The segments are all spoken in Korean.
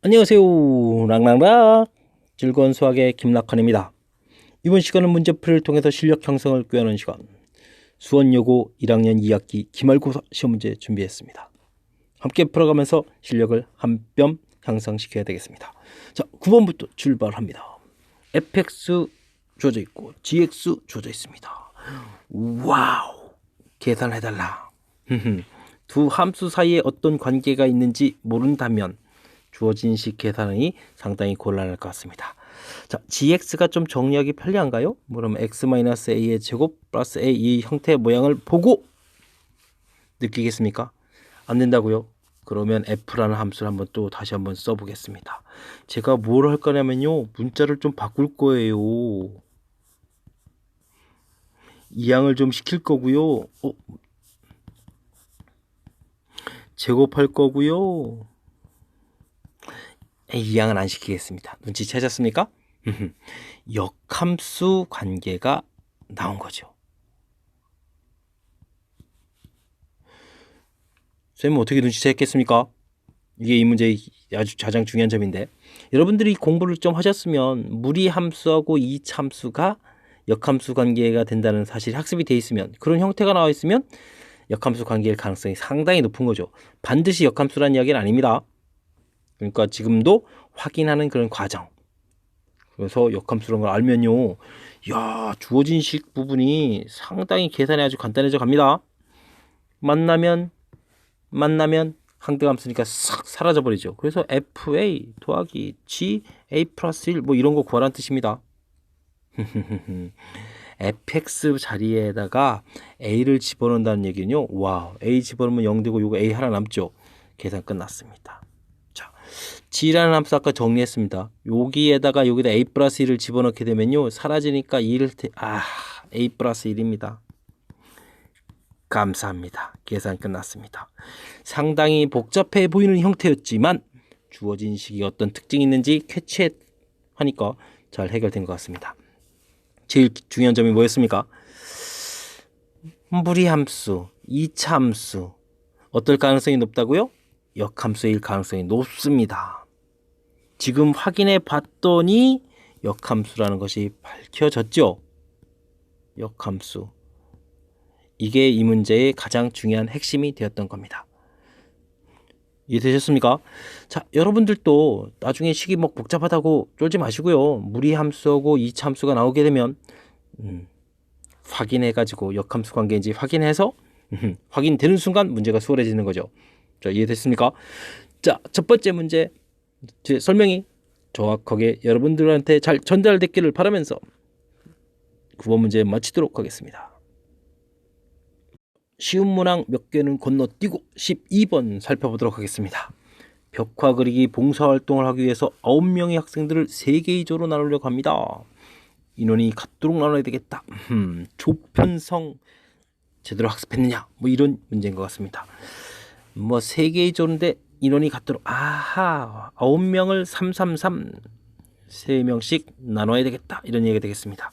안녕하세요. 랑랑락 즐거운 수학의 김락환입니다. 이번 시간은 문제풀이를 통해서 실력 형성을 꾀하는 시간, 수원여고 1학년 2학기 기말고사 시험 문제 준비했습니다. 함께 풀어가면서 실력을 한 뼘 향상시켜야 되겠습니다. 자, 9번부터 출발합니다. fx 주어져 있고 gx 주어져 있습니다. 와우, 계산해달라. 두 함수 사이에 어떤 관계가 있는지 모른다면 주어진 식 계산이 상당히 곤란할 것 같습니다. 자, gx가 좀 정리하기 편리한가요? 그러면 x-a의 제곱 플러스 a 이 형태의 모양을 보고 느끼겠습니까? 안 된다고요? 그러면 f라는 함수를 다시 한번 써보겠습니다. 제가 뭘 할 거냐면요, 문자를 좀 바꿀 거예요. 이항을 좀 시킬 거고요. 제곱할 거고요. 이항은 안 시키겠습니다. 눈치채셨습니까? 역함수 관계가 나온 거죠. 선생님 어떻게 눈치챘겠습니까? 이게 이 문제의 아주 가장 중요한 점인데, 여러분들이 공부를 좀 하셨으면 무리함수하고 이차함수가 역함수 관계가 된다는 사실이 학습이 돼 있으면, 그런 형태가 나와 있으면 역함수 관계일 가능성이 상당히 높은 거죠. 반드시 역함수라는 이야기는 아닙니다. 그러니까 지금도 확인하는 그런 과정. 그래서 역함수라는 걸 알면요, 야, 주어진 식 부분이 상당히 계산이 아주 간단해져 갑니다. 만나면 항등함수니까 싹 사라져 버리죠. 그래서 FA 더하기 GA 플러스 1 뭐 이런 거 구하라는 뜻입니다. fx 자리에다가 a를 집어넣는다는 얘기는요, 와, a 집어넣으면 0 되고 요거 a 하나 남죠. 계산 끝났습니다. 자, g라는 함수 아까 정리했습니다. 여기다 a 플러스 1을 집어넣게 되면요, 사라지니까 1을 a 플러스 1입니다. 감사합니다. 계산 끝났습니다. 상당히 복잡해 보이는 형태였지만 주어진 식이 어떤 특징이 있는지 캐치하니까 잘 해결된 것 같습니다. 제일 중요한 점이 뭐였습니까? 무리함수, 이차함수 어떨 가능성이 높다고요? 역함수일 가능성이 높습니다. 지금 확인해 봤더니 역함수라는 것이 밝혀졌죠. 역함수. 이게 이 문제의 가장 중요한 핵심이 되었던 겁니다. 이해되셨습니까? 자, 여러분들도 나중에 식이 뭐 복잡하다고 쫄지 마시고요. 무리함수하고 이차함수가 나오게 되면 확인해가지고 역함수 관계인지 확인해서 확인되는 순간 문제가 수월해지는 거죠. 자, 이해됐습니까? 자, 첫 번째 문제 제 설명이 정확하게 여러분들한테 잘 전달됐기를 바라면서 9번 문제 마치도록 하겠습니다. 쉬운 문항 몇 개는 건너뛰고 12번 살펴보도록 하겠습니다. 벽화 그리기 봉사활동을 하기 위해서 9명의 학생들을 3개의 조로 나누려고 합니다. 인원이 같도록 나눠야 되겠다. 조편성 제대로 학습했느냐, 뭐 이런 문제인 것 같습니다. 뭐 3개의 조인데 인원이 같도록, 9명을 333 3명씩 나눠야 되겠다, 이런 얘기가 되겠습니다.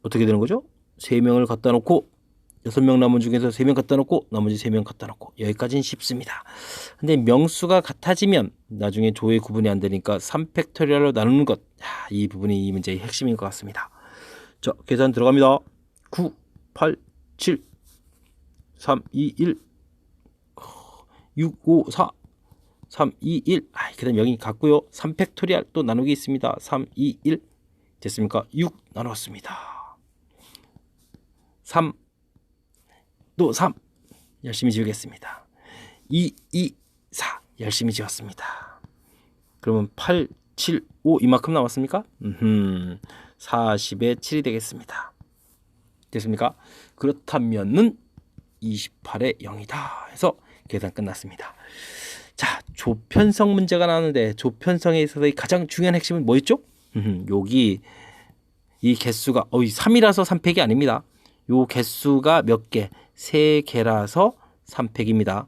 어떻게 되는 거죠? 3명을 갖다 놓고 6명 남은 중에서 3명 갖다 놓고 나머지 3명 갖다 놓고, 여기까지는 쉽습니다. 근데 명수가 같아지면 나중에 조의 구분이 안 되니까 3팩토리얼로 나누는 것, 이 부분이 이 문제의 핵심인 것 같습니다. 자, 계산 들어갑니다. 9, 8, 7, 3, 2, 1, 6, 5, 4, 3, 2, 1. 그 다음 여기 같고요. 3팩토리얼 또 나누기 있습니다. 3, 2, 1 됐습니까? 6 나눴습니다. 3 또 3 열심히 지우겠습니다. 2, 2, 4 열심히 지웠습니다. 그러면 8, 7, 5 이만큼 남았습니까? 40에 7이 되겠습니다. 됐습니까? 그렇다면은 28에 0이다 해서 계산 끝났습니다. 자, 조편성 문제가 나오는데 조편성에 있어서의 가장 중요한 핵심은 뭐였죠? 여기 이 개수가 3이라서 3팩이 아닙니다. 요 개수가 몇 개? 3개라서 3팩입니다.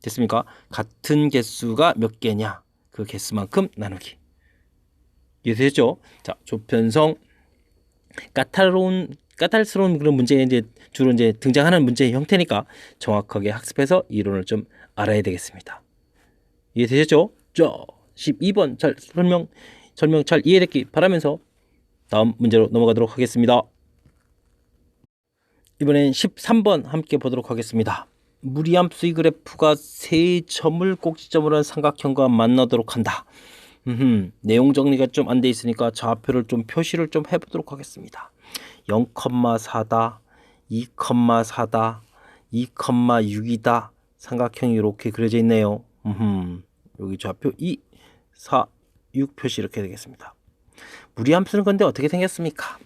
됐습니까? 같은 개수가 몇 개냐? 그 개수만큼 나누기. 이해되셨죠? 자, 조편성 까탈스러운 그런 문제에 주로 등장하는 문제의 형태니까 정확하게 학습해서 이론을 좀 알아야 되겠습니다. 이해되셨죠? 자, 12번 잘 설명 잘 이해됐기 바라면서 다음 문제로 넘어가도록 하겠습니다. 이번엔 13번 함께 보도록 하겠습니다. 무리함수 의 그래프가 세 점을 꼭지점으로 한 삼각형과 만나도록 한다. 내용 정리가 좀 안 돼 있으니까 좌표를 좀 표시를 좀 해보도록 하겠습니다. 0,4다, 2,4다, 2,6이다. 삼각형이 이렇게 그려져 있네요. 여기 좌표 2, 4, 6 표시 이렇게 되겠습니다. 무리함수는 근데 어떻게 생겼습니까?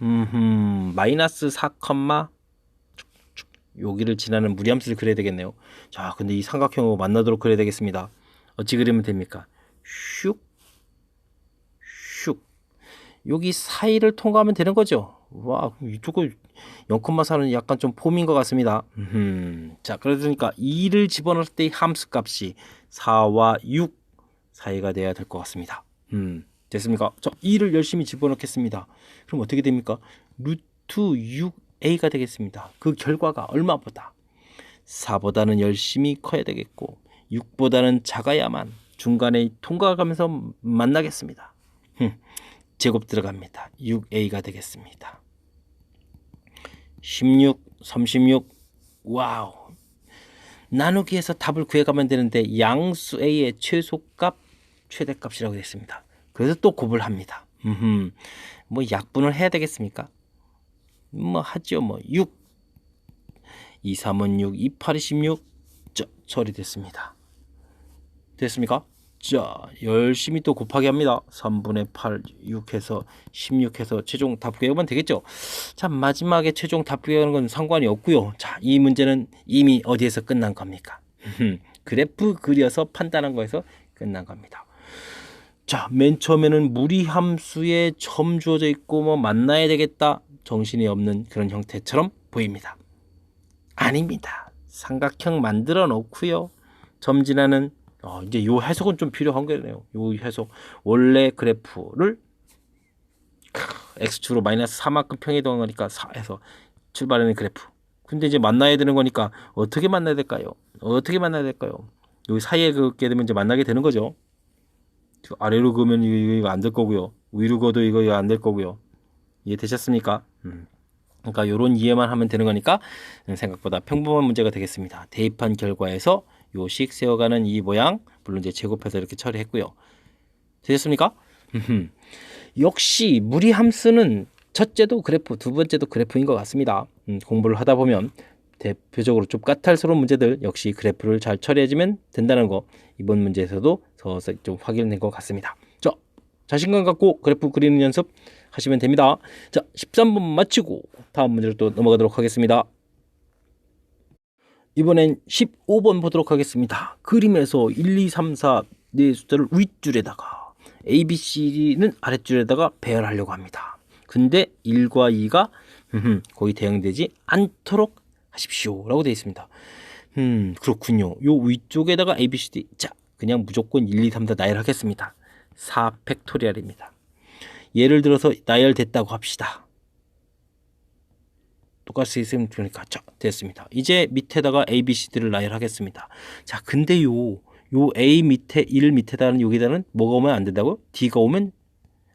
마이너스 4, 여기를 지나는 무리함수를 그려야 되겠네요. 자, 근데 이 삼각형하고 만나도록 그려야 되겠습니다. 어찌 그리면 됩니까? 슉, 슉. 여기 사이를 통과하면 되는 거죠. 와, 이쪽은 0,4는 약간 좀 폼인 것 같습니다. 자, 그러니까 2를 집어넣을 때 함수 값이 4와 6 사이가 돼야 될 것 같습니다. 됐습니까? 자, 2를 열심히 집어넣겠습니다. 그럼 어떻게 됩니까? 루트 6a가 되겠습니다. 그 결과가 얼마보다? 4보다는 열심히 커야 되겠고 6보다는 작아야만 중간에 통과가면서 만나겠습니다. 제곱 들어갑니다. 6a가 되겠습니다. 16, 36, 와우. 나누기해서 답을 구해가면 되는데 양수 a의 최소값, 최대값이라고 되어 있습니다. 그래서 또 곱을 합니다. 뭐 약분을 해야 되겠습니까? 뭐 하죠. 뭐 6, 2, 3은 6, 2, 8이 16. 자, 처리됐습니다. 됐습니까? 자, 열심히 또 곱하기 합니다. 3분의 8, 6해서 16해서 최종 답 구해보면 되겠죠. 자, 마지막에 최종 답 구해하는 건 상관이 없고요. 자, 이 문제는 이미 어디에서 끝난 겁니까? 그래프 그려서 판단한 거에서 끝난 겁니다. 자, 맨 처음에는 무리함수에 점 주어져 있고 뭐 만나야 되겠다 정신이 없는 그런 형태처럼 보입니다. 아닙니다. 삼각형 만들어 놓고요. 점 지나는 이제 요 해석은 좀 필요한 거네요. 요 해석 원래 그래프를 x축으로 마이너스 4만큼 평이동한 거니까 4에서 출발하는 그래프. 근데 이제 만나야 되는 거니까 어떻게 만나야 될까요? 어떻게 만나야 될까요? 여기 사이에 긋게 되면 이제 만나게 되는 거죠. 아래로 그으면 이거 안 될 거고요. 위로 그어도 이거 안 될 거고요. 이해되셨습니까? 그러니까 이런 이해만 하면 되는 거니까 생각보다 평범한 문제가 되겠습니다. 대입한 결과에서 요식 세워가는 이 모양, 물론 이제 제곱해서 이렇게 처리했고요. 되셨습니까? 역시 무리함수는 첫째도 그래프, 두 번째도 그래프인 것 같습니다. 공부를 하다 보면 대표적으로 좀 까탈스러운 문제들 역시 그래프를 잘 처리해주면 된다는 거 이번 문제에서도 서서히 좀 확인된 것 같습니다. 자, 자신감 갖고 그래프 그리는 연습 하시면 됩니다. 자, 13번 마치고 다음 문제로 또 넘어가도록 하겠습니다. 이번엔 15번 보도록 하겠습니다. 그림에서 1, 2, 3, 4 네 숫자를 윗줄에다가 A, B, C는 아랫줄에다가 배열하려고 합니다. 근데 1과 2가 거의 대응되지 않도록 하십시오 라고 되어 있습니다. 그렇군요. 요 위쪽에다가 A, B, C, D. 자, 그냥 무조건 1, 2, 3, 4 나열하겠습니다. 4 팩토리얼입니다. 예를 들어서 나열됐다고 합시다. 똑같이 있으면 되니까 자, 됐습니다. 이제 밑에다가 A, B, C, D를 나열하겠습니다. 자, 근데 요 A 밑에 1 밑에다는 여기다는 뭐가 오면 안 된다고요? D가 오면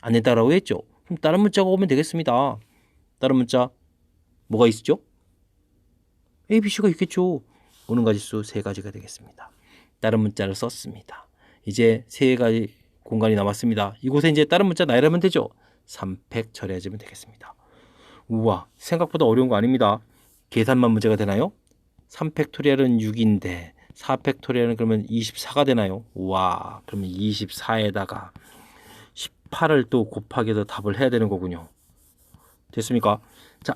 안 된다라고 했죠. 그럼 다른 문자가 오면 되겠습니다. 다른 문자 뭐가 있죠? A, B, C가 있겠죠. 오는 가지수 세 가지가 되겠습니다. 다른 문자를 썼습니다. 이제 세 가지 공간이 남았습니다. 이곳에 이제 다른 문자 나열하면 되죠. 3팩 처리해주면 되겠습니다. 우와, 생각보다 어려운 거 아닙니다. 계산만 문제가 되나요? 3팩토리얼은 6인데 4팩토리얼은 그러면 24가 되나요? 우와, 그러면 24에다가 18을 또 곱하기해서 답을 해야 되는 거군요. 됐습니까? 자,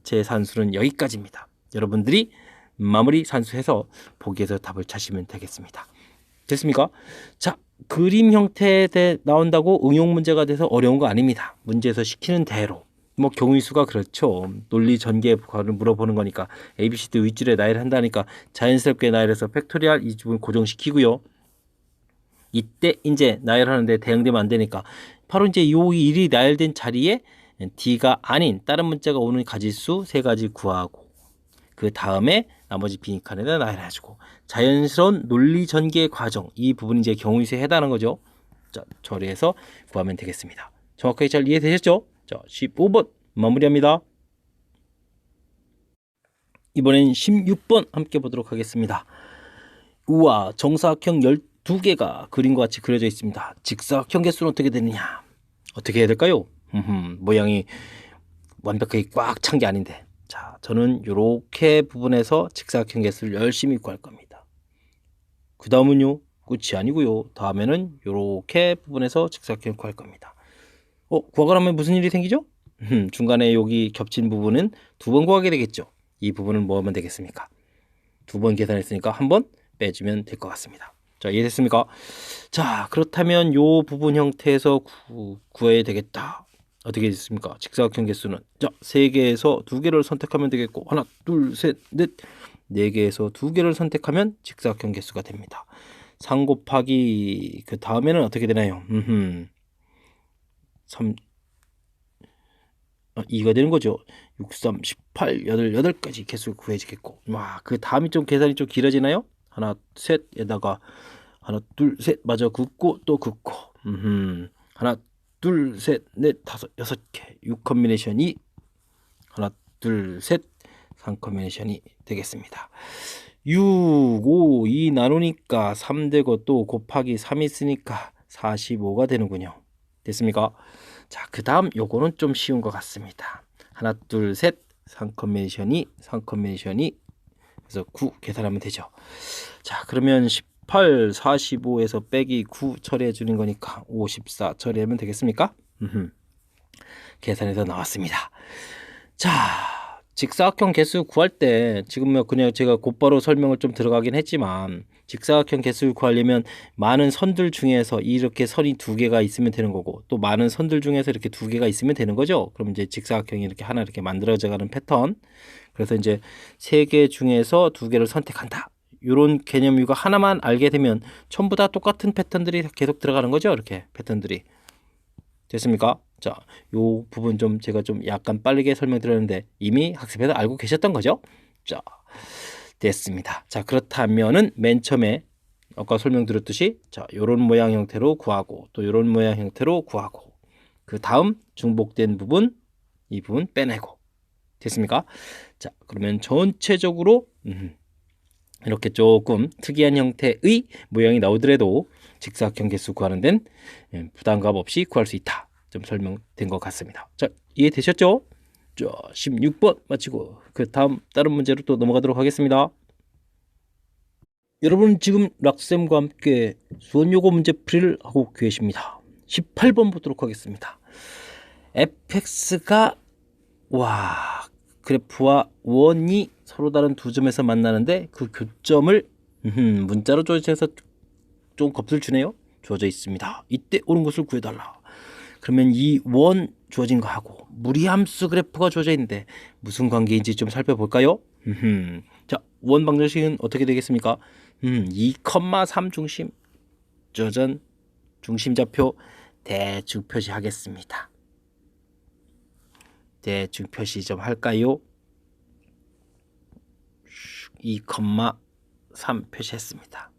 제 산수는 여기까지입니다. 여러분들이 마무리 산수해서 보기에서 답을 찾으면 되겠습니다. 됐습니까? 자, 그림 형태에 나온다고 응용 문제가 돼서 어려운 거 아닙니다. 문제에서 시키는 대로 뭐 경우의 수가 그렇죠. 논리 전개를 물어보는 거니까 ABCD 윗줄에 나열한다니까 자연스럽게 나열해서 팩토리얼 이 부분 고정시키고요. 이때 이제 나열하는데 대응되면 안 되니까 바로 이제 요 일이 나열된 자리에 D가 아닌 다른 문자가 오는 가지수 세 가지 구하고 그 다음에 나머지 빈칸에다 나열해주고 자연스러운 논리 전개 과정 이 부분이 이제 경우의 수에 해당하는 거죠. 자, 처리해서 구하면 되겠습니다. 정확하게 잘 이해되셨죠? 자, 15번 마무리합니다. 이번엔 16번 함께 보도록 하겠습니다. 우와, 정사각형 12개가 그림과 같이 그려져 있습니다. 직사각형 개수는 어떻게 되느냐? 어떻게 해야 될까요? 모양이 완벽하게 꽉 찬 게 아닌데. 자, 저는 이렇게 부분에서 직사각형 개수를 열심히 구할 겁니다. 그 다음은요, 끝이 아니고요. 다음에는 이렇게 부분에서 직사각형 구할 겁니다. 구하고 나면 무슨 일이 생기죠? 중간에 여기 겹친 부분은 2번 구하게 되겠죠. 이 부분은 뭐 하면 되겠습니까? 2번 계산했으니까 1번 빼주면 될 것 같습니다. 자, 이해됐습니까? 자, 그렇다면 요 부분 형태에서 구해야 되겠다. 어떻게 됐습니까? 직사각형 개수는 자, 3개에서 2개를 선택하면 되겠고, 하나, 둘, 셋, 넷, 4개에서 2개를 선택하면 직사각형 개수가 됩니다. 3 곱하기 그 다음에는 어떻게 되나요? 2가 되는 거죠. 6, 3, 18, 8까지 개수가 구해지겠고, 와, 그 다음이 좀 계산이 좀 길어지나요? 하나, 셋에다가 하나, 둘, 셋 마저 긋고 또 긋고, 하나, 둘, 셋, 넷, 다섯, 6개 6 컨비네이션이 하나, 둘, 셋, 3 컨비네이션이 되겠습니다. 6, 5, 2 나누니까 3 되고 또 곱하기 3 있으니까 45가 되는군요. 됐습니까? 자, 그 다음 요거는 좀 쉬운 것 같습니다. 하나, 둘, 셋, 3 컨비네이션이 그래서 9 계산하면 되죠. 자, 그러면 18, 45에서 빼기 9 처리해 주는 거니까 54 처리하면 되겠습니까? 계산해서 나왔습니다. 자, 직사각형 개수 구할 때 지금 그냥 제가 곧바로 설명을 좀 들어가긴 했지만, 직사각형 개수를 구하려면 많은 선들 중에서 이렇게 선이 2개가 있으면 되는 거고, 또 많은 선들 중에서 이렇게 2개가 있으면 되는 거죠. 그럼 이제 직사각형이 이렇게 하나 이렇게 만들어져 가는 패턴. 그래서 이제 3개 중에서 2개를 선택한다. 이런 개념 이거 하나만 알게 되면 전부 다 똑같은 패턴들이 계속 들어가는 거죠. 이렇게 패턴들이. 됐습니까? 자, 요 부분 좀 제가 좀 약간 빠르게 설명드렸는데 이미 학습에서 알고 계셨던 거죠? 자, 됐습니다. 자, 그렇다면은 맨 처음에 아까 설명드렸듯이 자, 요런 모양 형태로 구하고 또 요런 모양 형태로 구하고 그 다음 중복된 부분 이 부분 빼내고. 됐습니까? 자, 그러면 전체적으로 이렇게 조금 특이한 형태의 모양이 나오더라도 직사각형 개수 구하는 데는 부담감 없이 구할 수 있다. 좀 설명된 것 같습니다. 자, 이해되셨죠? 자, 16번 마치고 그 다음 다른 문제로 또 넘어가도록 하겠습니다. 여러분 지금 락쌤과 함께 수원요고 문제풀이를 하고 계십니다. 18번 보도록 하겠습니다. fx가 그래프와 원이 서로 다른 두 점에서 만나는데 그 교점을 문자로 조져서 좀 겁을 주네요. 주어져 있습니다. 이때 옳은 것을 구해달라. 그러면 이 원 주어진 거하고 무리함수 그래프가 주어져 있는데 무슨 관계인지 좀 살펴볼까요? 자, 원 방정식은 어떻게 되겠습니까? 2,3 중심 저전 중심좌표 대충 표시하겠습니다. 대충 표시 좀 할까요? 2,3 표시했습니다.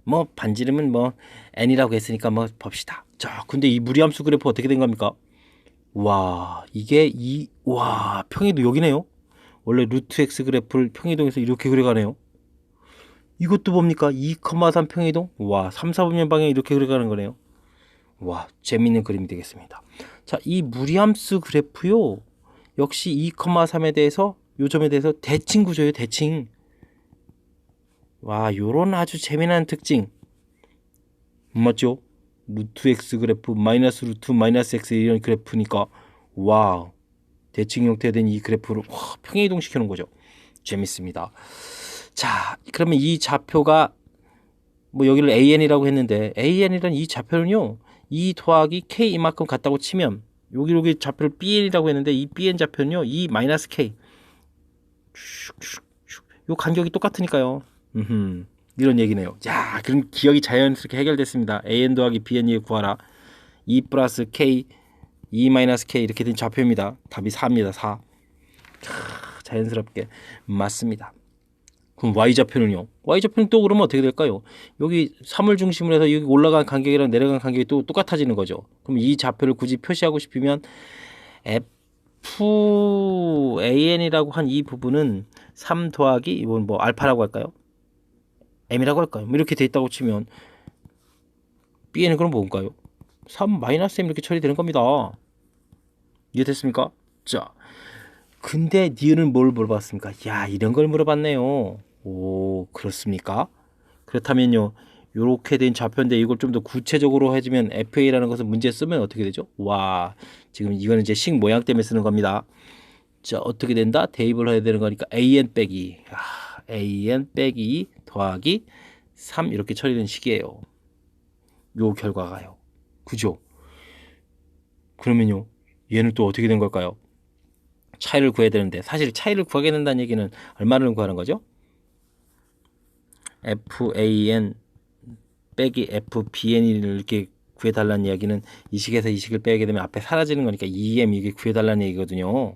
뭐 반지름은 뭐 n이라고 했으니까 뭐 봅시다. 자, 근데 이 무리함수 그래프 어떻게 된 겁니까? 와, 이게 평이도 여기네요. 원래 루트 x 그래프를 평이동에서 이렇게 그려가네요. 이것도 뭡니까? 2,3 평이동? 3, 4분면 방향 이렇게 그려가는 거네요. 재밌는 그림이 되겠습니다. 자, 이 무리함수 그래프요. 역시 2,3에 대해서 요 점에 대해서 대칭 구조예요. 대칭. 요런 아주 재미난 특징. 맞죠? 루트 x 그래프 마이너스 루트 마이너스 x 이런 그래프니까 대칭 형태된 이 그래프를 평행이동 시켜놓은 거죠. 재밌습니다. 자, 그러면 이 좌표가 뭐 여기를 AN이라고 했는데 AN이라는 이 좌표는요, 이 더하기 K 이만큼 같다고 치면 여기 좌표를 BN이라고 했는데 이 BN 좌표는요, 이 마이너스 K 요 간격이 똑같으니까요. 이런 얘기네요. 자, 그럼 기억이 자연스럽게 해결됐습니다. AN 더하기 BN이 구하라. 2 플러스 K 2 마이너스 K 이렇게 된 좌표입니다. 답이 4입니다. 4. 자연스럽게 맞습니다. 그럼 y좌표는요? y좌표는 또 그러면 어떻게 될까요? 여기 3을 중심으로 해서 여기 올라간 간격이랑 내려간 간격이 또 똑같아지는 거죠. 그럼 이 좌표를 굳이 표시하고 싶으면 FAN이라고 한 이 부분은 3 더하기 이건 뭐 알파라고 할까요? M이라고 할까요? 뭐 이렇게 돼 있다고 치면 B에는 그럼 뭔가요? 3 마이너스 M 이렇게 처리되는 겁니다. 이해됐습니까? 자, 근데 니은은 뭘 물어봤습니까? 야, 이런 걸 물어봤네요. 오, 그렇습니까? 그렇다면요, 요렇게 된 좌표인데 이걸 좀 더 구체적으로 해주면 FA라는 것을 문제에 쓰면 어떻게 되죠? 와, 지금 이거는 이제 식 모양 때문에 쓰는 겁니다. 자, 어떻게 된다? 대입을 해야 되는 거니까 AN 빼기 AN 빼기 더하기 3 이렇게 처리된 식이에요. 요 결과가요. 그죠? 그러면요, 얘는 또 어떻게 된 걸까요? 차이를 구해야 되는데 사실 차이를 구하게 된다는 얘기는 얼마를 구하는 거죠? FAN 빼기 FBN을 이렇게 구해달라는 이야기는 이 식에서 이 식을 빼게 되면 앞에 사라지는 거니까 2M 이게 구해달라는 얘기거든요.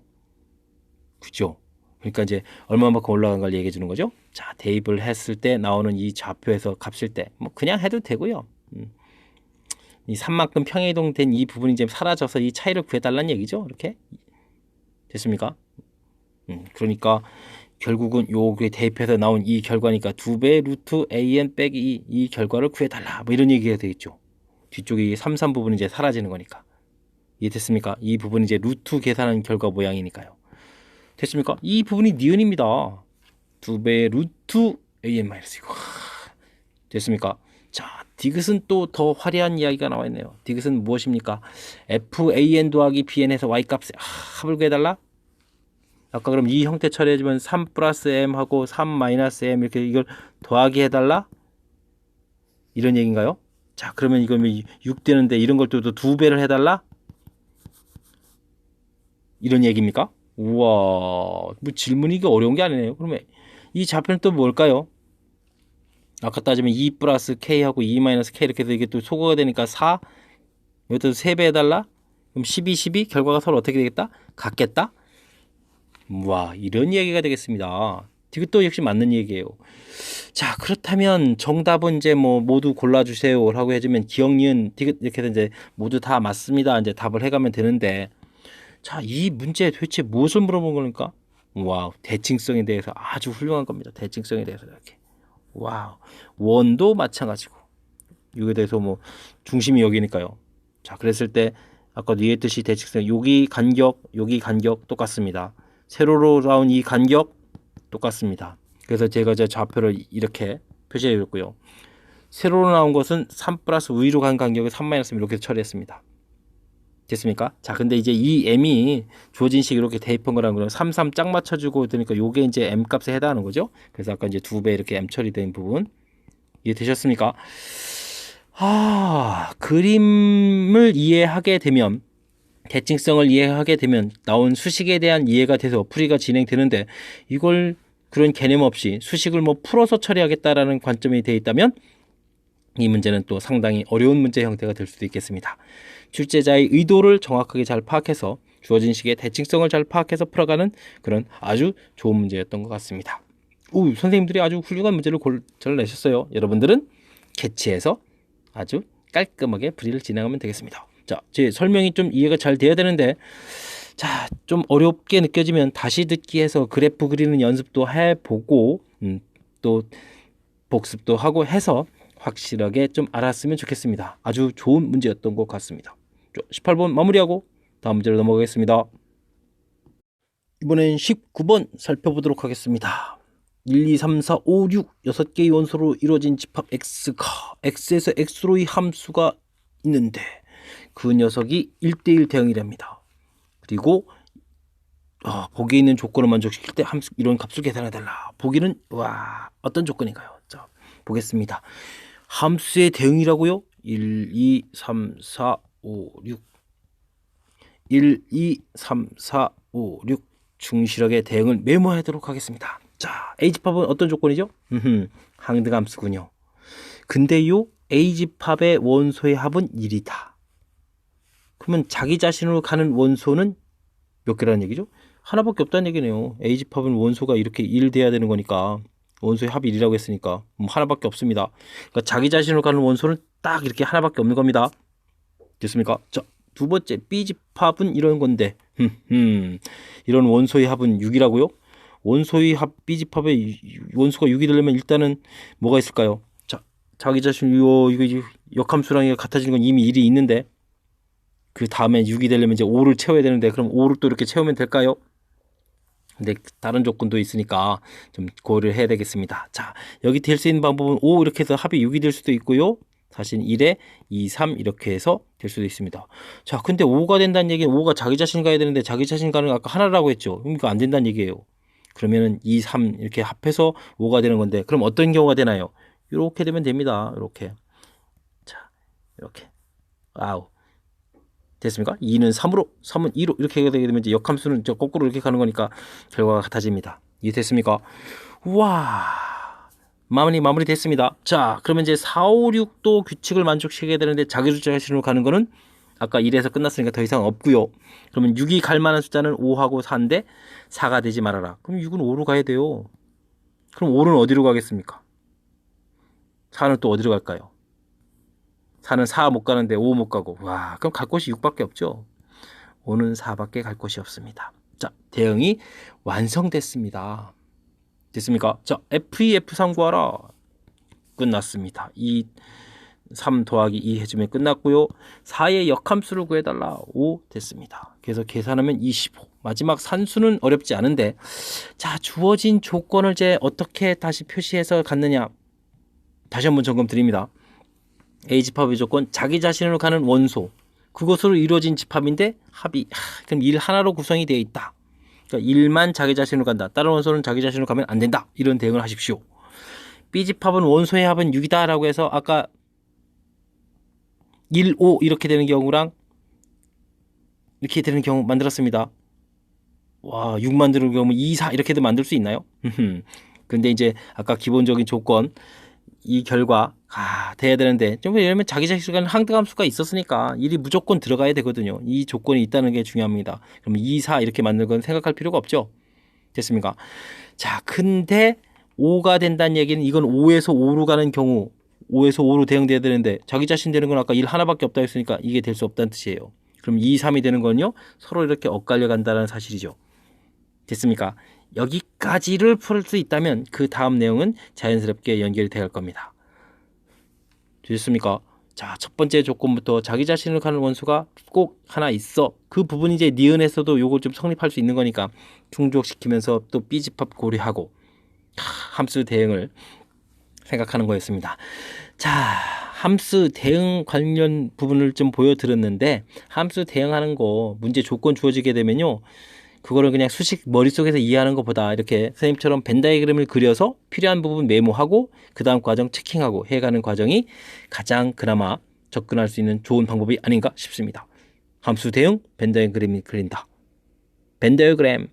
그죠? 그러니까 이제 얼마만큼 올라간 걸 얘기해 주는 거죠. 자, 대입을 했을 때 나오는 이 좌표에서 값일 때 뭐 그냥 해도 되고요. 이 3만큼 평행이동된 이 부분이 이제 사라져서 이 차이를 구해달라는 얘기죠. 이렇게 됐습니까? 그러니까 결국은 요게 대입해서 나온 이 결과니까 2배 루트 AN 빼기 이 결과를 구해달라 뭐 이런 얘기가 되겠죠. 뒤쪽에 3, 3 부분이 이제 사라지는 거니까. 이해됐습니까? 이 부분이 이제 루트 계산한 결과 모양이니까요. 됐습니까? 이 부분이 니은입니다. 2배 루트 AN-이고 됐습니까? 자, 디귿은 또 더 화려한 이야기가 나와 있네요. 디귿은 무엇입니까? FAN 더하기 BN에서 Y값에 합을 구해달라? 아까 그럼 이 형태 처리해주면 3 플러스 M 하고 3 마이너스 M 이렇게 이걸 더하기 해달라? 이런 얘기인가요? 자, 그러면 이거 6 되는데 이런 걸 또 2배를 해달라? 이런 얘기입니까? 우와, 뭐 질문이 이게 어려운 게 아니네요. 그러면 이 좌표는 또 뭘까요? 아까 따지면 2 플러스 K하고 2 마이너스 K 이렇게 해서 이게 또 소거가 되니까 4 여기다 3배 해달라? 그럼 12, 12 결과가 서로 어떻게 되겠다? 같겠다? 와, 이런 얘기가 되겠습니다. 이것도 역시 맞는 얘기예요. 자, 그렇다면 정답은 이제 뭐 모두 골라주세요라고 해주면 기억, 니은, 디귿 이렇게 해서 이제 모두 다 맞습니다. 이제 답을 해가면 되는데, 자, 이 문제에 도대체 무엇을 물어본 거니까? 와우, 대칭성에 대해서 아주 훌륭한 겁니다. 대칭성에 대해서 이렇게. 와우, 원도 마찬가지고 이거에 대해서 뭐 중심이 여기니까요. 자, 그랬을 때 아까 얘기했듯이 대칭성 여기 간격 똑같습니다. 세로로 나온 이 간격 똑같습니다. 그래서 제가 제 좌표를 이렇게 표시해 줬고요. 세로로 나온 것은 3 플러스 위로 간 간격을 3 마이너스 이렇게 처리했습니다. 됐습니까? 자, 근데 이제 이 m이 주어진 식 이렇게 대입한 거랑 그럼 3, 3 짝 맞춰주고 그러니까 요게 이제 m 값에 해당하는 거죠. 그래서 아까 이제 2배 이렇게 m 처리된 부분 이해되셨습니까? 그림을 이해하게 되면 대칭성을 이해하게 되면 나온 수식에 대한 이해가 돼서 풀이가 진행되는데 이걸 그런 개념 없이 수식을 뭐 풀어서 처리하겠다라는 관점이 되어 있다면 이 문제는 또 상당히 어려운 문제 형태가 될 수도 있겠습니다. 출제자의 의도를 정확하게 잘 파악해서 주어진 식의 대칭성을 잘 파악해서 풀어가는 그런 아주 좋은 문제였던 것 같습니다. 오, 선생님들이 아주 훌륭한 문제를 잘 내셨어요. 여러분들은 캐치해서 아주 깔끔하게 풀이를 진행하면 되겠습니다. 자, 제 설명이 좀 이해가 잘 돼야 되는데 자, 좀 어렵게 느껴지면 다시 듣기 해서 그래프 그리는 연습도 해보고 또 복습도 하고 해서 확실하게 좀 알았으면 좋겠습니다. 아주 좋은 문제였던 것 같습니다. 18번 마무리하고 다음 문제로 넘어가겠습니다. 이번엔 19번 살펴보도록 하겠습니다. 1, 2, 3, 4, 5, 6 6개의 원소로 이루어진 집합 X가 X에서 X로의 함수가 있는데 그 녀석이 1대1 대응이랍니다. 그리고 보기에 있는 조건을 만족시킬 때 함수 이런 값을 계산해달라. 보기는 어떤 조건인가요? 자, 보겠습니다. 함수의 대응이라고요? 1, 2, 3, 4, 5, 6 1, 2, 3, 4, 5, 6 충실하게 대응을 메모하도록 하겠습니다. 자, A집합은 어떤 조건이죠? 항등함수군요. 근데요, A집합의 원소의 합은 1이다. 그러면 자기 자신으로 가는 원소는 몇 개라는 얘기죠? 하나밖에 없다는 얘기네요. A집합은 원소가 이렇게 1 돼야 되는 거니까 원소의 합이 1이라고 했으니까 하나밖에 없습니다. 그러니까 자기 자신으로 가는 원소는 딱 이렇게 하나밖에 없는 겁니다. 됐습니까? 자, 두 번째 B집합은 이런 건데 이런 원소의 합은 6이라고요? 원소의 합 B집합의 원소가 6이 되려면 일단은 뭐가 있을까요? 자, 자기 자신 이거 역함수랑 같아지는 건 이미 1이 있는데 그 다음에 6이 되려면 이제 5를 채워야 되는데 그럼 5를 또 이렇게 채우면 될까요? 근데 다른 조건도 있으니까 좀 고려를 해야 되겠습니다. 자, 여기 될 수 있는 방법은 5 이렇게 해서 합이 6이 될 수도 있고요. 사실 1에 2, 3 이렇게 해서 될 수도 있습니다. 자, 근데 5가 된다는 얘기는 5가 자기 자신 가야 되는데 자기 자신 가는 거 아까 하나라고 했죠. 그럼 이거 안 된다는 얘기예요. 그러면은 2, 3 이렇게 합해서 5가 되는 건데 그럼 어떤 경우가 되나요? 이렇게 되면 됩니다. 이렇게. 자, 이렇게. 아우. 됐습니까? 2는 3으로, 3은 2로 이렇게 되게 되면 이제 역함수는 저 거꾸로 이렇게 가는 거니까 결과가 같아집니다. 이해됐습니까? 우와. 마무리 됐습니다. 자, 그러면 이제 4, 5, 6도 규칙을 만족시켜야 되는데 자기 자신으로 가는 거는 아까 1에서 끝났으니까 더 이상 없고요. 그러면 6이 갈 만한 숫자는 5하고 4인데 4가 되지 말아라. 그럼 6은 5로 가야 돼요. 그럼 5는 어디로 가겠습니까? 4는 또 어디로 갈까요? 4는 4 못 가는데 5 못 가고. 와, 그럼 갈 곳이 6밖에 없죠. 5는 4밖에 갈 곳이 없습니다. 자, 대응이 완성됐습니다. 됐습니까? 자, F2, F3 구하라. 끝났습니다. 3 더하기 2 해주면 끝났고요. 4의 역함수를 구해달라. 5 됐습니다. 그래서 계산하면 25. 마지막 산수는 어렵지 않은데 자, 주어진 조건을 이제 어떻게 다시 표시해서 갔느냐. 다시 한번 점검 드립니다. A집합의 조건, 자기 자신으로 가는 원소. 그것으로 이루어진 집합인데 합이 그럼 1 하나로 구성이 되어 있다. 그러니까 1만 자기 자신으로 간다. 다른 원소는 자기 자신으로 가면 안 된다. 이런 대응을 하십시오. B집합은 원소의 합은 6이다 라고 해서 아까 1, 5 이렇게 되는 경우랑 이렇게 되는 경우 만들었습니다. 와, 6 만드는 경우 2, 4 이렇게도 만들 수 있나요? 근데 이제 아까 기본적인 조건 이 결과 돼야 되는데 좀 왜냐면 자기 자신과는 항등함수가 있었으니까 1이 무조건 들어가야 되거든요. 이 조건이 있다는 게 중요합니다. 그럼 2, 4 이렇게 만드는 건 생각할 필요가 없죠. 됐습니까? 자, 근데 5가 된다는 얘기는 이건 5에서 5로 가는 경우 5에서 5로 대응돼야 되는데 자기 자신 되는 건 아까 1 하나밖에 없다 했으니까 이게 될 수 없다는 뜻이에요. 그럼 2, 3이 되는 건요 서로 이렇게 엇갈려 간다는 사실이죠. 됐습니까? 여기까지를 풀 수 있다면 그 다음 내용은 자연스럽게 연결이 되어 갈 겁니다. 되셨습니까? 자, 첫 번째 조건부터 자기 자신을 가는 원소가 꼭 하나 있어. 그 부분이 이제 니은에서도 요걸 좀 성립할 수 있는 거니까 충족시키면서 또 B집합 고려하고 함수 대응을 생각하는 거였습니다. 자, 함수 대응 관련 부분을 좀 보여드렸는데 함수 대응하는 거 문제 조건 주어지게 되면요. 그거를 그냥 수식 머릿속에서 이해하는 것보다 이렇게 선생님처럼 벤 다이그램을 그려서 필요한 부분 메모하고 그 다음 과정 체킹하고 해가는 과정이 가장 그나마 접근할 수 있는 좋은 방법이 아닌가 싶습니다. 함수 대응 벤 다이그램이 그린다. 벤 다이그램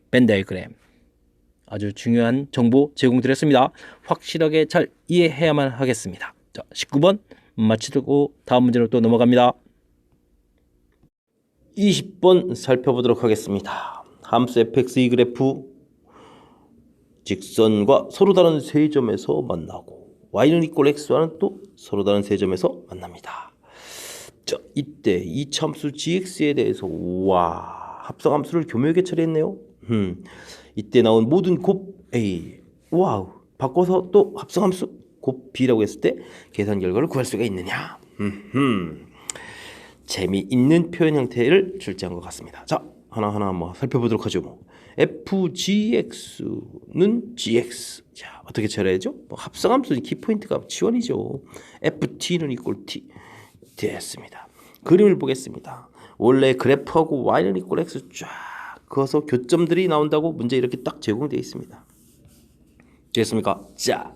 아주 중요한 정보 제공드렸습니다. 확실하게 잘 이해해야만 하겠습니다. 자, 19번 마치고 다음 문제로 또 넘어갑니다. 20번 살펴보도록 하겠습니다. 함수 fxy 그래프 직선과 서로 다른 세 점에서 만나고 y는 이꼴 x와는 또 서로 다른 세 점에서 만납니다. 자, 이때 이차함수 gx에 대해서 합성함수를 교묘하게 처리했네요. 이때 나온 모든 곱 a 바꿔서 또 합성함수 곱 b라고 했을 때 계산 결과를 구할 수가 있느냐. 재미있는 표현 형태를 출제한 것 같습니다. 자, 하나하나 한번 살펴보도록 하죠. fgx는 gx. 자, 어떻게 처리해야죠? 합성함수는 키포인트가 지원이죠. ft는 이꼴 t. 됐습니다. 그림을 보겠습니다. 원래 그래프하고 y는 이꼴 x 쫙 그어서 교점들이 나온다고 문제 이렇게 딱 제공되어 있습니다. 됐습니까? 자,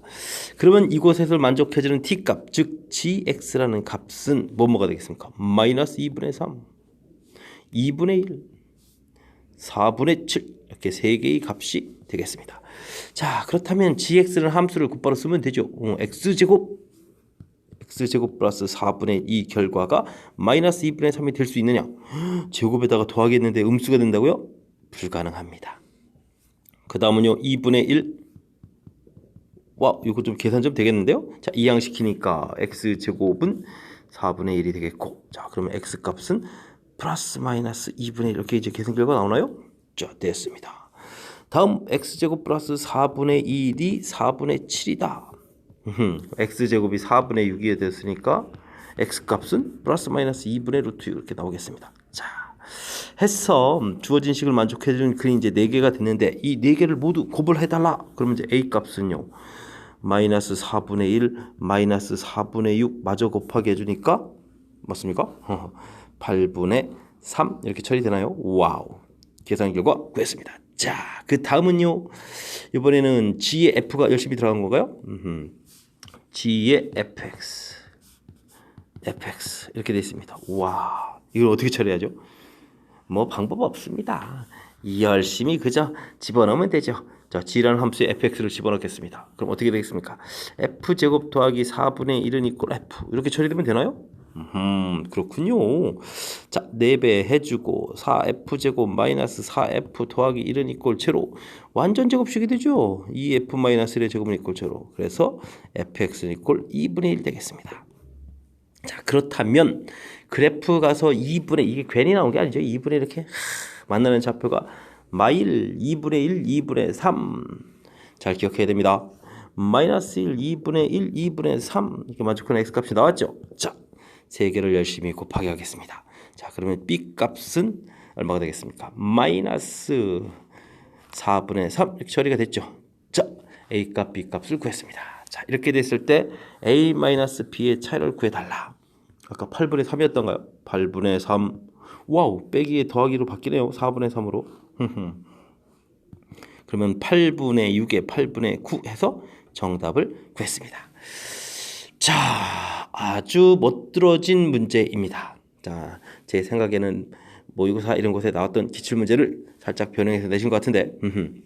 그러면 이곳에서 만족해지는 t값, 즉 gx라는 값은 뭐가 되겠습니까? 마이너스 2분의 3, 2분의 1, 4분의 7 이렇게 세 개의 값이 되겠습니다. 자, 그렇다면 gx는 함수를 곧바로 쓰면 되죠. x제곱 플러스 4분의 2 결과가 마이너스 2분의 3이 될 수 있느냐? 제곱에다가 더하겠는데 음수가 된다고요? 불가능합니다. 그 다음은요 2분의 1 와, 이거 좀 계산 좀 되겠는데요? 자, 이항시키니까 x제곱은 4분의 1이 되겠고, 자, 그러면 x 값은 플러스 마이너스 2분의 1 이렇게 이제 계산 결과 나오나요? 자, 됐습니다. 다음 x제곱 플러스 4분의 1이 4분의 7이다. x제곱이 4분의 6이 됐으니까 x값은 플러스 마이너스 2분의 루트 6 이렇게 나오겠습니다. 자, 해서 주어진 식을 만족해주는 그림이 이제 4개가 됐는데 이 4개를 모두 곱을 해달라. 그러면 이제 a값은요 마이너스 4분의 1 마이너스 4분의 6 마저 곱하게 해주니까 맞습니까? 8분의 3 이렇게 처리되나요? 와우, 계산 결과 구했습니다. 자, 그 다음은요, 이번에는 g의 f가 열심히 들어간 건가요? g의 fx 이렇게 되어 있습니다. 와, 이걸 어떻게 처리하죠? 뭐 방법 없습니다. 열심히 그저 집어넣으면 되죠. 자, g라는 함수에 fx를 집어넣겠습니다. 그럼 어떻게 되겠습니까? f제곱 더하기 4분의 1은 이꼴 f 이렇게 처리되면 되나요? 그렇군요. 자, 4배 해주고 4f제곱 마이너스 4f 더하기 1은 이꼴 제로, 완전 제곱식이 되죠. 2f 마이너스 1의 제곱은 이꼴 제로. 그래서 fx는 이꼴 2분의 1 되겠습니다. 자, 그렇다면 그래프 가서 2분의, 이게 괜히 나온 게 아니죠. 2분의 이렇게 만나는 좌표가 마일 2분의 1 2분의 3 잘 기억해야 됩니다. 마이너스 1 2분의 1 2분의 3 이렇게 만족하는 x값이 나왔죠. 자, 3개를 열심히 곱하기 하겠습니다. 자, 그러면 b값은 얼마가 되겠습니까? 마이너스 4분의 3 이렇게 처리가 됐죠. 자, a값 b값을 구했습니다. 자, 이렇게 됐을 때 a-b의 차이를 구해달라. 아까 8분의 3이었던가요? 8분의 3. 와우, 빼기에 더하기로 바뀌네요. 4분의 3으로. 그러면 8분의 6에 8분의 9 해서 정답을 구했습니다. 자, 아주 멋들어진 문제입니다. 자, 제 생각에는 모의고사 이런 곳에 나왔던 기출문제를 살짝 변형해서 내신 것 같은데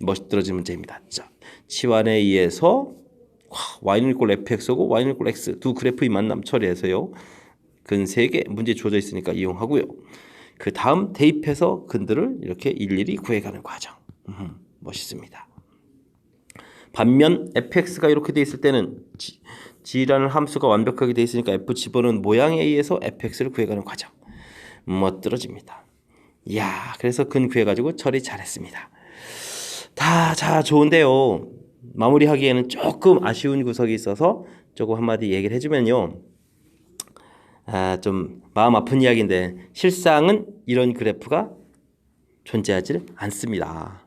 멋들어진 문제입니다. 자, 치환에 의해서 y는 이꼴 fx고 y는 이꼴 x 두 그래프의 만남 처리해서요, 근 3개 문제 주어져 있으니까 이용하고요. 그 다음 대입해서 근들을 이렇게 일일이 구해가는 과정. 멋있습니다. 반면 fx가 이렇게 돼 있을 때는 g라는 함수가 완벽하게 돼 있으니까 f 집어넣은 모양에 의해서 fx를 구해가는 과정. 멋들어집니다. 이야, 그래서 근 구해가지고 처리 잘했습니다. 다 좋은데요, 마무리하기에는 조금 아쉬운 구석이 있어서 조금 한마디 얘기를 해주면요, 좀 마음 아픈 이야기인데 실상은 이런 그래프가 존재하지 않습니다.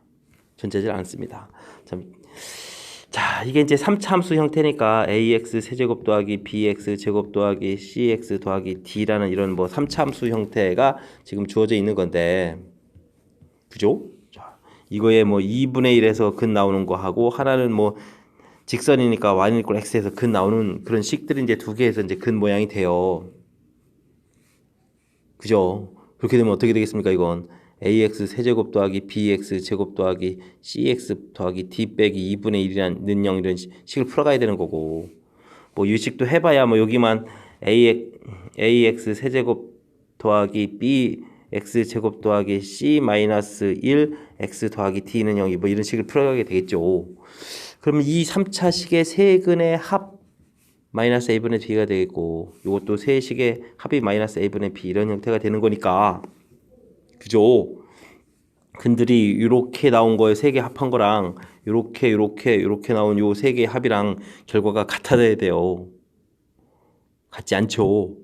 자, 이게 이제 3차 함수 형태니까 ax 세제곱 더하기 bx 제곱 더하기 cx 더하기 d라는 이런 뭐 3차 함수 형태가 지금 주어져 있는 건데, 그죠? 자, 이거에 뭐 2분의 1에서 근 나오는 거 하고, 하나는 뭐 직선이니까 y는 이꼴 x에서 근 나오는 그런 식들이 이제 두 개에서 이제 근 모양이 돼요. 그죠? 그렇게 되면 어떻게 되겠습니까? 이건 ax 세제곱 더하기 bx 제곱 더하기 cx 더하기 d 빼기 2분의 1이라는 0 이런 식을 풀어가야 되는 거고, 뭐 이 식도 해봐야 뭐 여기만 ax 세제곱 더하기 bx 제곱 더하기 c 마이너스 1 x 더하기 d는 0이 뭐 이런 식을 풀어가게 되겠죠. 그러면 이 3차 식의 세근의 합 마이너스 a분의 b가 되겠고, 이것도 세식의 합이 마이너스 a분의 b 이런 형태가 되는 거니까, 그죠? 근들이 이렇게 나온 거에 3개 합한 거랑 이렇게 나온 요 3개의 합이랑 결과가 같아야 돼요. 같지 않죠?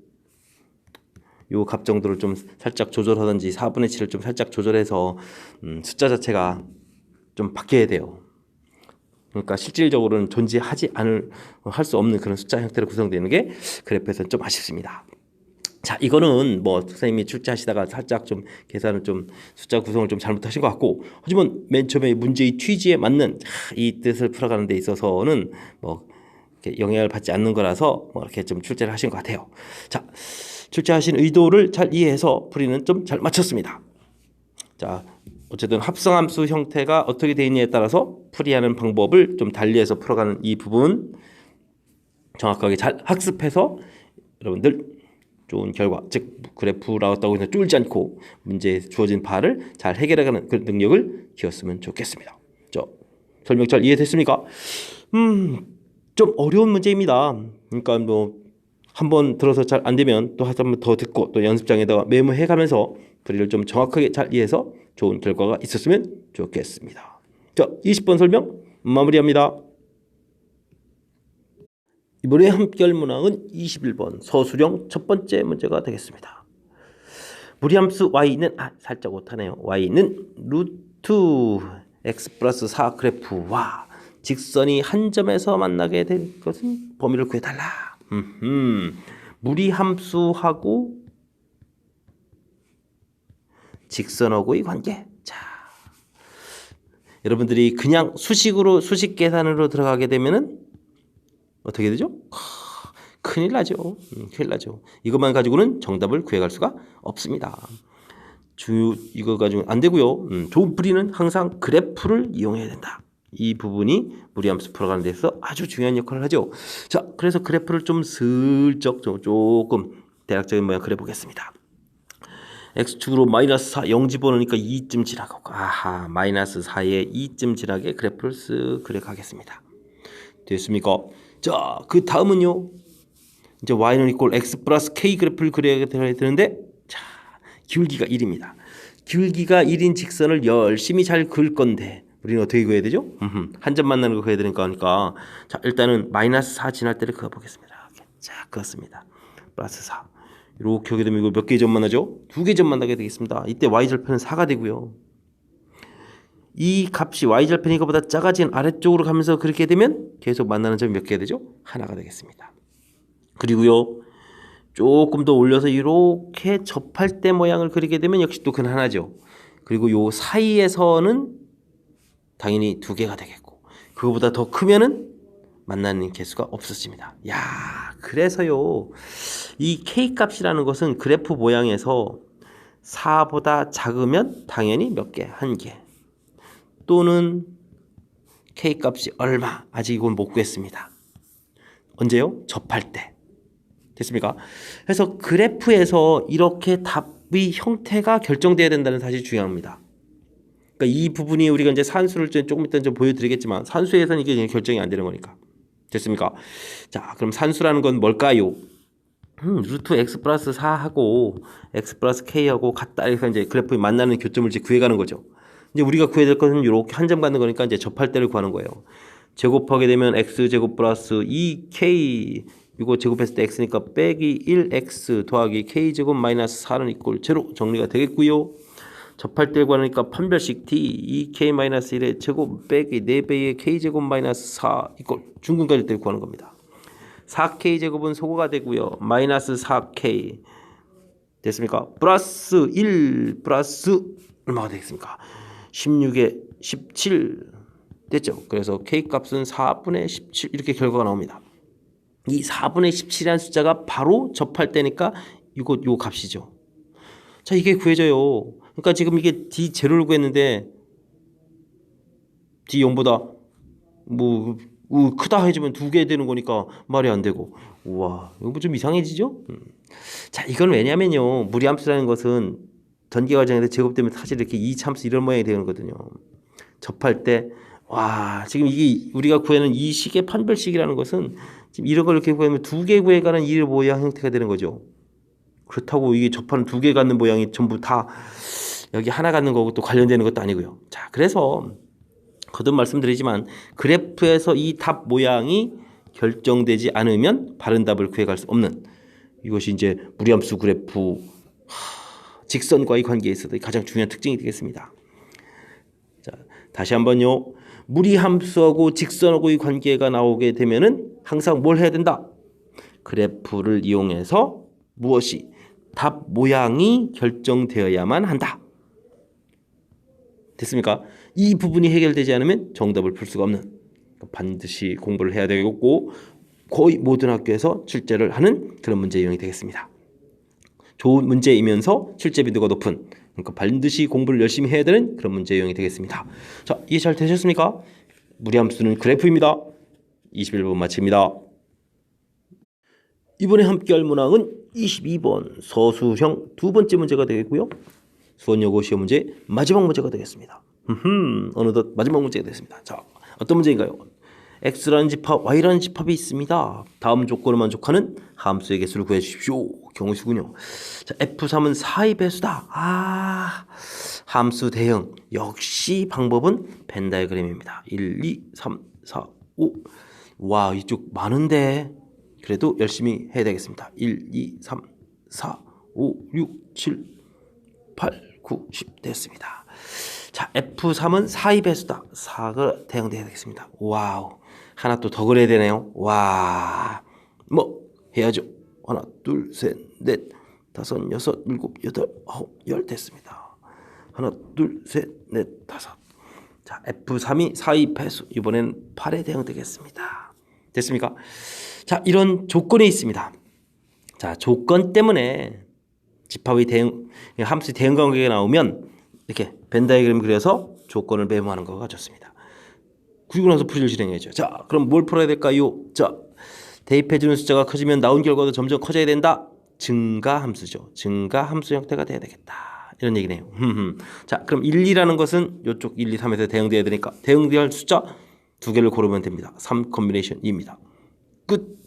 요 값 정도를 좀 살짝 조절하든지 4분의 7을 좀 살짝 조절해서 숫자 자체가 좀 바뀌어야 돼요. 그러니까 실질적으로는 존재하지 않을, 할 수 없는 그런 숫자 형태로 구성되는 게 그래프에서는 좀 아쉽습니다. 자, 이거는 뭐 선생님이 출제하시다가 살짝 좀 계산을 좀 숫자 구성을 좀 잘못하신 것 같고, 하지만 맨 처음에 문제의 취지에 맞는 이 뜻을 풀어가는 데 있어서는 뭐 이렇게 영향을 받지 않는 거라서 뭐 이렇게 좀 출제를 하신 것 같아요. 자, 출제하신 의도를 잘 이해해서 풀이는 좀 잘 맞췄습니다. 자, 어쨌든 합성함수 형태가 어떻게 되어 있느냐에 따라서 풀이하는 방법을 좀 달리해서 풀어가는 이 부분 정확하게 잘 학습해서 여러분들 좋은 결과, 즉 그래프 나왔다고 해서 쫄지 않고 문제에 주어진 바를 잘 해결해가는 그런 능력을 키웠으면 좋겠습니다. 설명 잘 이해됐습니까? 좀 어려운 문제입니다. 그러니까 뭐 한번 들어서 잘 안 되면 또 한 번 더 듣고 또 연습장에다가 메모해 가면서 풀이를 좀 정확하게 잘 이해해서 좋은 결과가 있었으면 좋겠습니다. 자, 20번 설명 마무리합니다. 이번에 함께 할 문항은 21번 서술형 첫 번째 문제가 되겠습니다. 무리함수 y는 살짝 오타네요. y는 루트 x 플러스 4 그래프와 직선이 한 점에서 만나게 된 것은 범위를 구해달라. 무리함수하고 직선하고의 관계. 자, 여러분들이 그냥 수식으로 수식 계산으로 들어가게 되면은 어떻게 되죠? 큰일 나죠. 큰일 나죠. 이것만 가지고는 정답을 구해갈 수가 없습니다. 이거 가지고 안 되고요. 좋은 풀이는 항상 그래프를 이용해야 된다. 이 부분이 무리함수 풀어가는 데서 아주 중요한 역할을 하죠. 자, 그래서 그래프를 좀 슬쩍 조금 대략적인 모양 그려보겠습니다. x축으로 마이너스 4 0 집어넣으니까 2쯤 지나가고 마이너스 4에 2쯤 지나게 그래프를 쓱 그려가겠습니다. 됐습니까? 자, 그 다음은요. 이제 y는 이꼴 x 플러스 k 그래프를 그려야 되는데 자, 기울기가 1입니다. 기울기가 1인 직선을 열심히 잘 그을 건데 우리는 어떻게 그려야 되죠? 한 점 만나는 거 그려야 되니까 자, 일단은 마이너스 4 지날 때를 그어보겠습니다. 자, 그었습니다. 플러스 4 이렇게 하게 되면 이거 몇 개의 점 만나죠? 2개의 점 만나게 되겠습니다. 이때 y절편은 4가 되고요. 이 값이 y절편이 이거보다 작아진 아래쪽으로 가면서 그렇게 되면 계속 만나는 점이 몇 개가 되죠? 하나가 되겠습니다. 그리고요. 조금 더 올려서 이렇게 접할 때 모양을 그리게 되면 역시 또 그건 하나죠. 그리고 요 사이에서는 당연히 2개가 되겠고 그거보다 더 크면은 만나는 개수가 없어집니다. 야, 그래서요. 이 k 값이라는 것은 그래프 모양에서 4보다 작으면 당연히 몇 개? 1개. 또는 k 값이 얼마? 아직 이건 못 구했습니다. 언제요? 접할 때. 됐습니까? 그래서 그래프에서 이렇게 답의 형태가 결정돼야 된다는 사실이 중요합니다. 그러니까 이 부분이 우리가 이제 산수를 조금 이따 좀 보여드리겠지만 산수에서는 이게 결정이 안 되는 거니까. 됐습니까? 자, 그럼 산수라는 건 뭘까요? 루트 x 플러스 4하고 x 플러스 k하고 같다. 해서 이제 그래프에 만나는 교점을 이제 구해가는 거죠. 이제 우리가 구해야 될 것은 이렇게 한 점 갖는 거니까 이제 접할 때를 구하는 거예요. 제곱하게 되면 x제곱 플러스 2k 이거 제곱했을 때 x니까 빼기 1x 더하기 k제곱 마이너스 4는 이꼴 제로 정리가 되겠고요. 접할 때 구하니까 판별식 t 2k 마이너스 1의 제곱 빼기 4배의 k제곱 마이너스 4 이꼴 중근까지 때 구하는 겁니다. 4k 제곱은 소거가 되고요. 마이너스 4k 됐습니까? 플러스 1 플러스 얼마가 되겠습니까? 16에 17 됐죠? 그래서 k 값은 4분의 17 이렇게 결과가 나옵니다. 이 4분의 17이라는 숫자가 바로 접할 때니까 요 값이죠. 자, 이게 구해져요. 그러니까 지금 이게 D0를 구했는데 D0보다 뭐 크다 해주면 2개 되는 거니까 말이 안 되고 우와 이거 좀 이상해지죠? 자, 이건 왜냐면요. 무리함수라는 것은 전개 과정에서 제곱되면 사실 이렇게 이차함수 이런 모양이 되는 거거든요. 접할 때 와, 지금 이게 우리가 구하는 이 식의 판별식이라는 것은 지금 이런 걸 이렇게 구하면 2개 구해가는 이 모양 형태가 되는 거죠. 그렇다고 이게 접하는 2개 갖는 모양이 전부 다 여기 하나 갖는 거고 또 관련되는 것도 아니고요. 자, 그래서 거듭 말씀드리지만 그래프에서 이 답 모양이 결정되지 않으면 바른 답을 구해갈 수 없는 이것이 이제 무리함수 그래프 직선과의 관계에 있어서 가장 중요한 특징이 되겠습니다. 자, 다시 한번요. 무리함수하고 직선하고의 관계가 나오게 되면은 항상 뭘 해야 된다? 그래프를 이용해서 무엇이 답 모양이 결정되어야만 한다. 됐습니까? 이 부분이 해결되지 않으면 정답을 풀 수가 없는 반드시 공부를 해야 되겠고 거의 모든 학교에서 출제를 하는 그런 문제 유형이 되겠습니다. 좋은 문제이면서 출제 빈도가 높은 그러니까 반드시 공부를 열심히 해야 되는 그런 문제 유형이 되겠습니다. 자, 이해 잘 되셨습니까? 무리함수는 그래프입니다. 21번 마칩니다. 이번에 함께할 문항은 22번 서술형 두 번째 문제가 되겠고요. 수원여고 시험 문제 마지막 문제가 되겠습니다. 어느덧 마지막 문제가 됐습니다. 자, 어떤 문제인가요? x라는 집합, y라는 집합이 있습니다. 다음 조건을 만족하는 함수의 개수를 구해 주십시오. 경우수군요. 자, f3은 4의 배수다. 함수 대형. 역시 방법은 벤 다이어그램입니다. 1, 2, 3, 4, 5. 와, 이쪽 많은데 그래도 열심히 해야 되겠습니다. 1, 2, 3, 4, 5, 6, 7, 8, 9, 10 됐습니다. 자, F3은 4의 배수다. 4가 대응돼야 되겠습니다. 와우. 하나 또 더 그려야 되네요. 와. 뭐 해야죠. 하나, 둘, 셋, 넷, 다섯, 여섯, 일곱, 여덟, 아홉, 열 됐습니다. 하나, 둘, 셋, 넷, 다섯. 자, F3이 4의 배수. 이번엔 8에 대응되겠습니다. 됐습니까? 자, 이런 조건이 있습니다. 자, 조건 때문에 집합의 대응, 함수의 대응 관계가 나오면 이렇게 벤 다이어그램 그려서 조건을 메모하는 거가 좋습니다. 그리고 나서 풀이를 진행해야죠. 자, 그럼 뭘 풀어야 될까요? 자, 대입해주는 숫자가 커지면 나온 결과도 점점 커져야 된다. 증가 함수죠. 증가 함수 형태가 돼야 되겠다. 이런 얘기네요. 자, 그럼 1, 2라는 것은 이쪽 1, 2, 3에서 대응돼야 되니까 대응될 숫자 두 개를 고르면 됩니다. 3 컨비네이션 2입니다. 끝.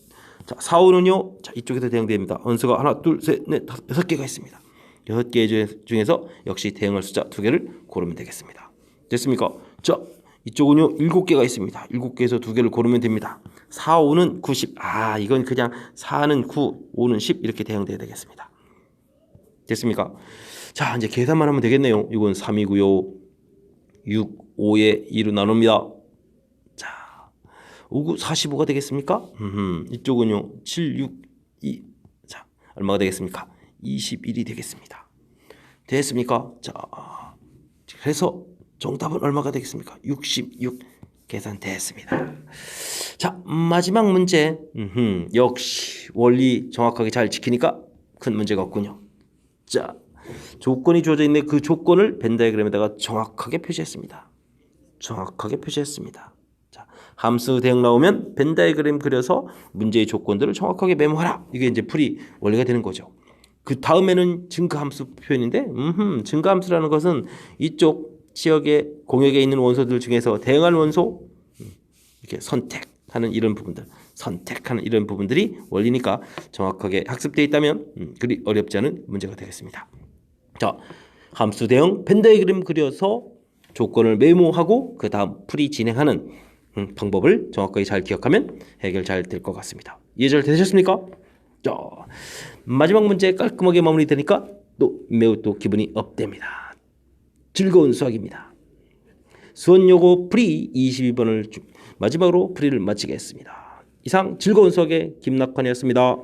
자, 4, 5는요. 자, 이쪽에서 대응됩니다. 원수가 하나, 둘, 셋, 넷, 다섯, 6개가 있습니다. 6개 중에서 역시 대응할 숫자 두 개를 고르면 되겠습니다. 됐습니까? 자, 이쪽은요. 7개가 있습니다. 7개에서 두 개를 고르면 됩니다. 4, 5는 90. 이건 그냥 4는 9, 5는 10 이렇게 대응돼야 되겠습니다. 됐습니까? 자, 이제 계산만 하면 되겠네요. 이건 3이고요. 6, 5에 2로 나눕니다. 자, 5, 9, 45가 되겠습니까? 이쪽은요. 7, 6, 2. 자, 얼마가 되겠습니까? 21이 되겠습니다. 됐습니까? 자, 그래서 정답은 얼마가 되겠습니까? 66. 계산됐습니다. 자, 마지막 문제. 역시 원리 정확하게 잘 지키니까 큰 문제가 없군요. 자, 조건이 주어져 있는 그 조건을 벤 다이어그램에다가 정확하게 표시했습니다. 정확하게 표시했습니다. 자, 함수 대응 나오면 벤 다이어그램 그려서 문제의 조건들을 정확하게 메모하라. 이게 이제 풀이 원리가 되는 거죠. 그 다음에는 증가함수 표현인데, 증가함수라는 것은 이쪽 지역의 공역에 있는 원소들 중에서 대응할 원소 이렇게 선택하는 이런 부분들이 원리니까 정확하게 학습되어 있다면 그리 어렵지 않은 문제가 되겠습니다. 자, 함수 대응 벤 다이어그램 그려서 조건을 메모하고 그 다음 풀이 진행하는 방법을 정확하게 잘 기억하면 해결 잘 될 것 같습니다. 이해 잘 되셨습니까? 자, 마지막 문제 깔끔하게 마무리되니까 또 매우 또 기분이 업됩니다. 즐거운 수학입니다. 수원여고 풀이 22번을 마지막으로 풀이를 마치겠습니다. 이상 즐거운 수학의 김낙환이었습니다.